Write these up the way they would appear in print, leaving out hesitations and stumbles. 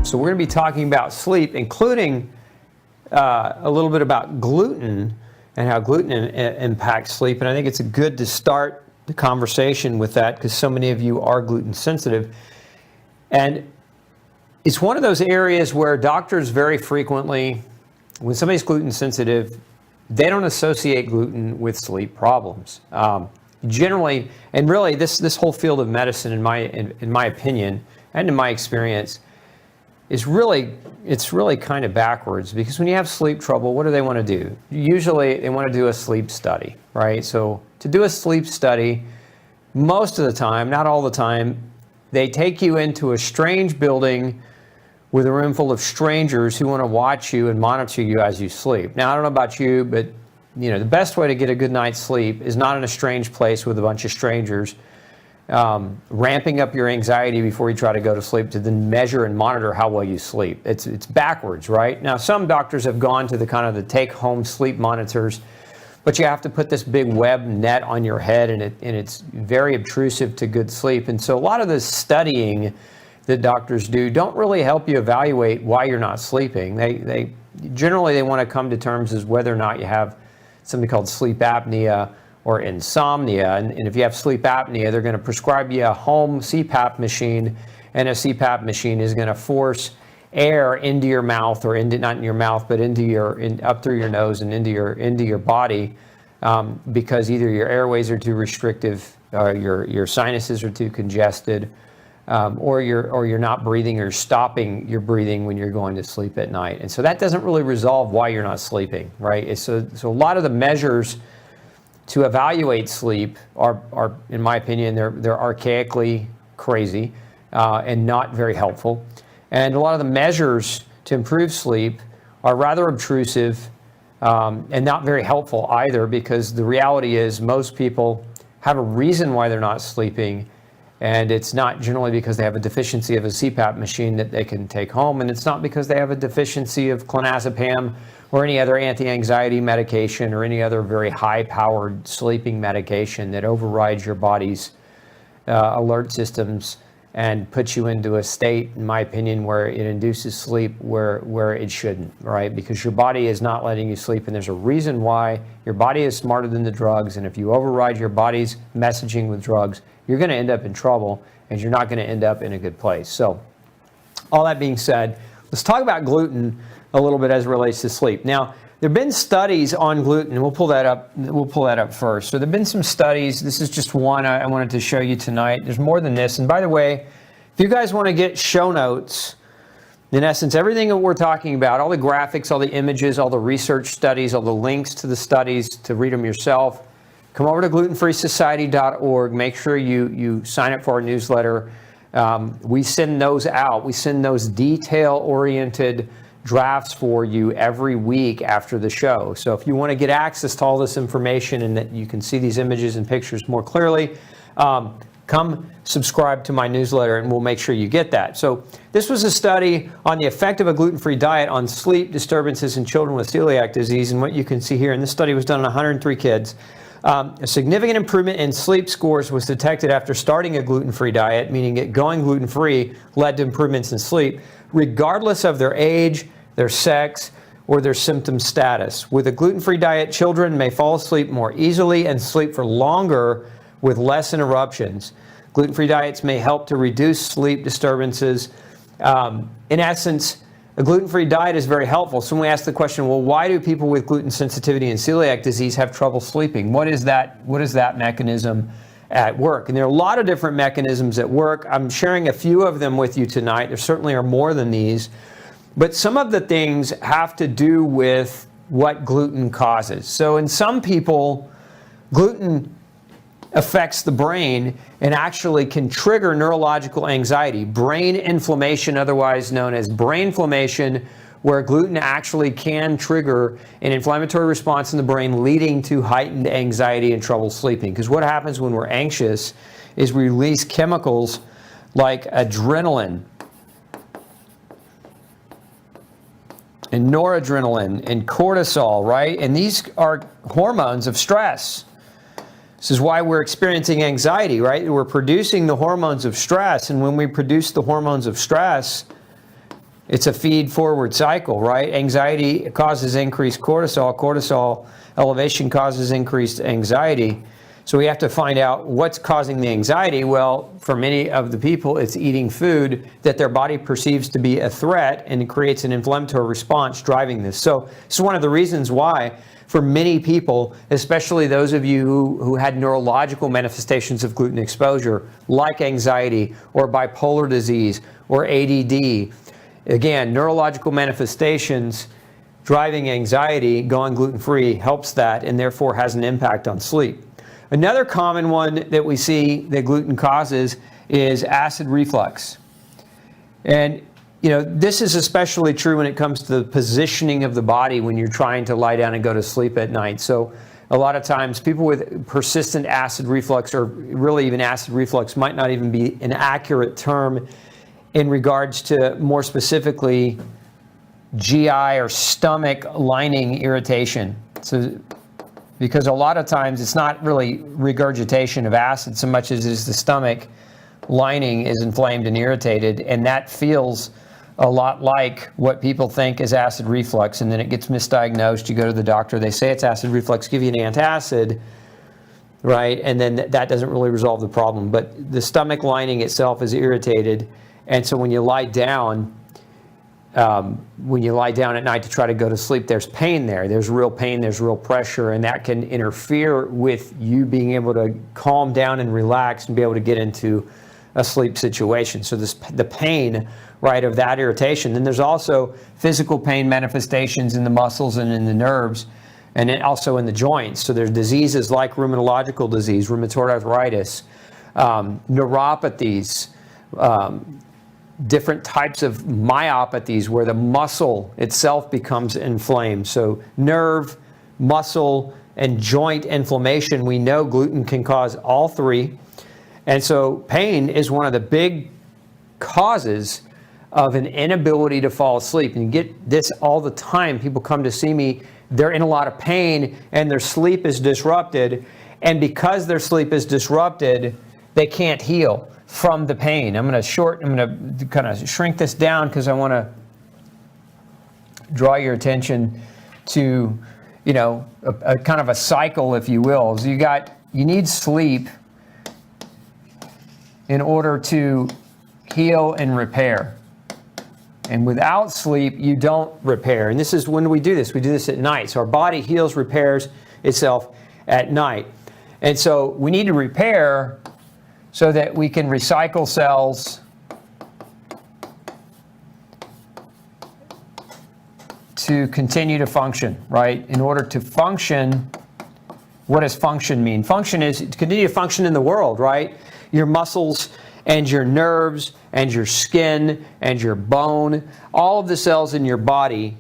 So we're going to be talking about sleep, including a little bit about gluten and how gluten impacts sleep. And I think it's good to start the conversation with that because so many of you are gluten sensitive. And it's one of those areas where doctors very frequently, when somebody's gluten sensitive, they don't associate gluten with sleep problems. Generally, and really this whole field of medicine, in my opinion and in my experience, it's really kind of backwards, because when you have sleep trouble, what do they want to do? Usually they want to do a sleep study, right? So to do a sleep study, most of the time, not all the time, they take you into a strange building with a room full of strangers who want to watch you and monitor you as you sleep. Now, I don't know about you, but the best way to get a good night's sleep is not in a strange place with a bunch of strangers, ramping up your anxiety before you try to go to sleep to then measure and monitor how well you sleep. It's backwards, right? Now, some doctors have gone to the take-home sleep monitors, but you have to put this big web net on your head, and it's very obtrusive to good sleep. And so a lot of this studying that doctors do don't really help you evaluate why you're not sleeping. They generally want to come to terms as whether or not you have something called sleep apnea or insomnia. And if you have sleep apnea, they're going to prescribe you a home CPAP machine, and a CPAP machine is going to force air into your mouth, or not in your mouth, but up through your nose and into your body, because either your airways are too restrictive, your sinuses are too congested, or you're not breathing, or stopping your breathing when you're going to sleep at night. And so that doesn't really resolve why you're not sleeping, right? So a lot of the measures to evaluate sleep are, in my opinion, they're archaically crazy and not very helpful. And a lot of the measures to improve sleep are rather obtrusive and not very helpful either, because the reality is most people have a reason why they're not sleeping, and it's not generally because they have a deficiency of a CPAP machine that they can take home, and it's not because they have a deficiency of clonazepam or any other anti-anxiety medication or any other very high-powered sleeping medication that overrides your body's alert systems and puts you into a state, in my opinion, where it induces sleep where it shouldn't, right? Because your body is not letting you sleep, and there's a reason why. Your body is smarter than the drugs, and if you override your body's messaging with drugs, you're going to end up in trouble, and you're not going to end up in a good place. So all that being said, let's talk about gluten a little bit as it relates to sleep. Now, there have been studies on gluten, and we'll pull that up first. So there have been some studies. This is just one I wanted to show you tonight. There's more than this. And by the way, if you guys want to get show notes, in essence, everything that we're talking about, all the graphics, all the images, all the research studies, all the links to the studies to read them yourself, come over to glutenfreesociety.org. Make sure you sign up for our newsletter. We send those out. We send those detail-oriented drafts for you every week after the show. So if you want to get access to all this information and that you can see these images and pictures more clearly, come subscribe to my newsletter and we'll make sure you get that. So this was a study on the effect of a gluten-free diet on sleep disturbances in children with celiac disease. And what you can see here, and this study was done on 103 kids, a significant improvement in sleep scores was detected after starting a gluten-free diet, meaning going gluten-free led to improvements in sleep, regardless of their age, their sex, or their symptom status. With a gluten-free diet, children may fall asleep more easily and sleep for longer with less interruptions. Gluten-free diets may help to reduce sleep disturbances. In essence, a gluten-free diet is very helpful. So when we ask the question, well, why do people with gluten sensitivity and celiac disease have trouble sleeping? What is that mechanism at work? And there are a lot of different mechanisms at work. I'm sharing a few of them with you tonight. There certainly are more than these. But some of the things have to do with what gluten causes. So in some people, gluten affects the brain and actually can trigger neurological anxiety, brain inflammation, otherwise known as brainflammation, where gluten actually can trigger an inflammatory response in the brain leading to heightened anxiety and trouble sleeping. Because what happens when we're anxious is we release chemicals like adrenaline and noradrenaline and cortisol, right? And these are hormones of stress. This is why we're experiencing anxiety, right? We're producing the hormones of stress, and when we produce the hormones of stress, It's a feed-forward cycle, right? Anxiety causes increased cortisol. Cortisol elevation causes increased anxiety. So we have to find out what's causing the anxiety. Well, for many of the people, it's eating food that their body perceives to be a threat, and it creates an inflammatory response driving this. So this is one of the reasons why, for many people, especially those of you who had neurological manifestations of gluten exposure, like anxiety or bipolar disease or ADD, again, neurological manifestations driving anxiety, going gluten-free helps that, and therefore has an impact on sleep. Another common one that we see that gluten causes is acid reflux. And this is especially true when it comes to the positioning of the body when you're trying to lie down and go to sleep at night. So a lot of times people with persistent acid reflux, or really even acid reflux, might not even be an accurate term in regards to, more specifically, GI or stomach lining irritation. So, because a lot of times it's not really regurgitation of acid so much as it is the stomach lining is inflamed and irritated, and that feels a lot like what people think is acid reflux, and then it gets misdiagnosed. You go to the doctor, they say it's acid reflux, give you an antacid, right? And then that doesn't really resolve the problem. But the stomach lining itself is irritated, and so when you lie down at night to try to go to sleep, there's pain there. There's real pain, there's real pressure, and that can interfere with you being able to calm down and relax and be able to get into a sleep situation. So the pain, right, of that irritation. Then there's also physical pain manifestations in the muscles and in the nerves, and then also in the joints. So there's diseases like rheumatological disease, rheumatoid arthritis, neuropathies, different types of myopathies where the muscle itself becomes inflamed. So nerve, muscle, and joint inflammation, we know gluten can cause all three. And so pain is one of the big causes of an inability to fall asleep. And you get this all the time. People come to see me, they're in a lot of pain and their sleep is disrupted. And because their sleep is disrupted, they can't heal from the pain. I'm going to kind of shrink this down because I want to draw your attention to, a kind of a cycle, if you will. So you need sleep in order to heal and repair. And without sleep, you don't repair. And this is when we do this at night. So our body heals, repairs itself at night. And so we need to repair so that we can recycle cells to continue to function, right? In order to function, what does function mean? Function is to continue to function in the world, right? Your muscles and your nerves and your skin and your bone, all of the cells in your body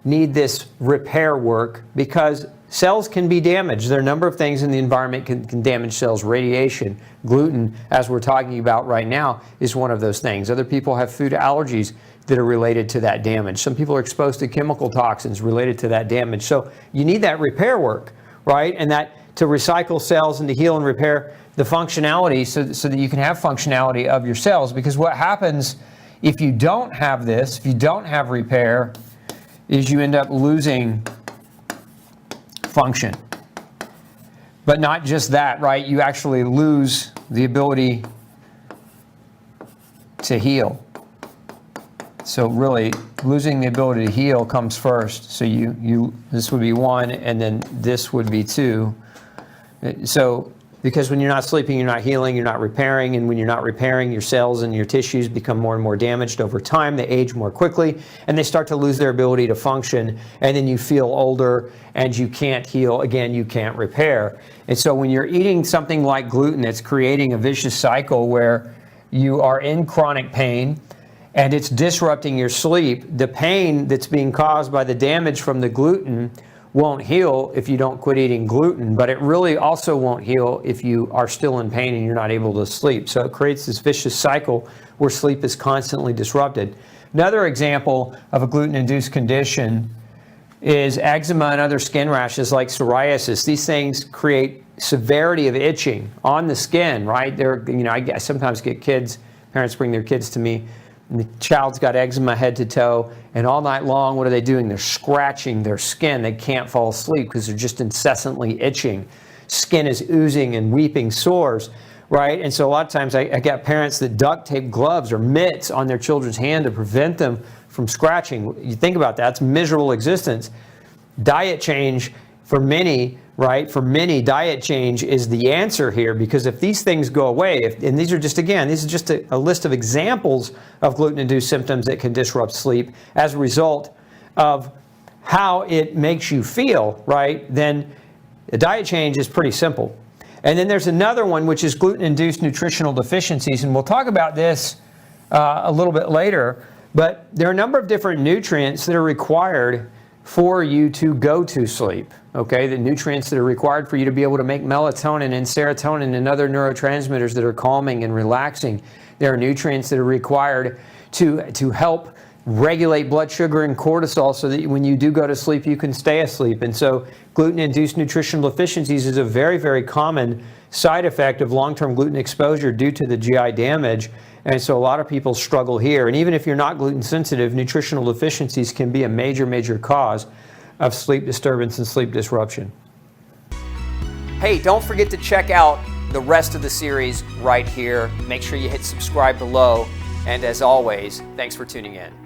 need this repair work because cells can be damaged. There are a number of things in the environment can damage cells. Radiation, gluten, as we're talking about right now, is one of those things. Other people have food allergies that are related to that damage. Some people are exposed to chemical toxins related to that damage. So you need that repair work, right? And that to recycle cells and to heal and repair the functionality so that you can have functionality of your cells. Because what happens if you don't have this, if you don't have repair, is you end up losing function. But not just that, right? You actually lose the ability to heal. So really, losing the ability to heal comes first. So this would be 1, and then this would be 2. So because when you're not sleeping, you're not healing, you're not repairing, and when you're not repairing, your cells and your tissues become more and more damaged over time. They age more quickly, and they start to lose their ability to function, and then you feel older, and you can't heal. Again, you can't repair. And so when you're eating something like gluten, it's creating a vicious cycle where you are in chronic pain, and it's disrupting your sleep. The pain that's being caused by the damage from the gluten won't heal if you don't quit eating gluten, but it really also won't heal if you are still in pain and you're not able to sleep. So it creates this vicious cycle where sleep is constantly disrupted. Another example of a gluten-induced condition is eczema and other skin rashes like psoriasis. These things create severity of itching on the skin, right? I sometimes get parents bring their kids to me and the child's got eczema head to toe, and all night long, what are they doing? They're scratching their skin. They can't fall asleep because they're just incessantly itching. Skin is oozing and weeping sores, right? And so a lot of times I got parents that duct tape gloves or mitts on their children's hand to prevent them from scratching. You think about that, it's miserable existence. Diet change for many, right? For many, diet change is the answer here, because if these things go away, and these are just, again, this is just a list of examples of gluten-induced symptoms that can disrupt sleep as a result of how it makes you feel, right? Then the diet change is pretty simple. And then there's another one, which is gluten-induced nutritional deficiencies, and we'll talk about this a little bit later, but there are a number of different nutrients that are required for you to go to sleep, okay? The nutrients that are required for you to be able to make melatonin and serotonin and other neurotransmitters that are calming and relaxing. There are nutrients that are required to help regulate blood sugar and cortisol so that when you do go to sleep, you can stay asleep. And so gluten-induced nutritional deficiencies is a very, very common side effect of long-term gluten exposure due to the GI damage. And so a lot of people struggle here. And even if you're not gluten sensitive, nutritional deficiencies can be a major, major cause of sleep disturbance and sleep disruption. Hey, don't forget to check out the rest of the series right here. Make sure you hit subscribe below. And as always, thanks for tuning in.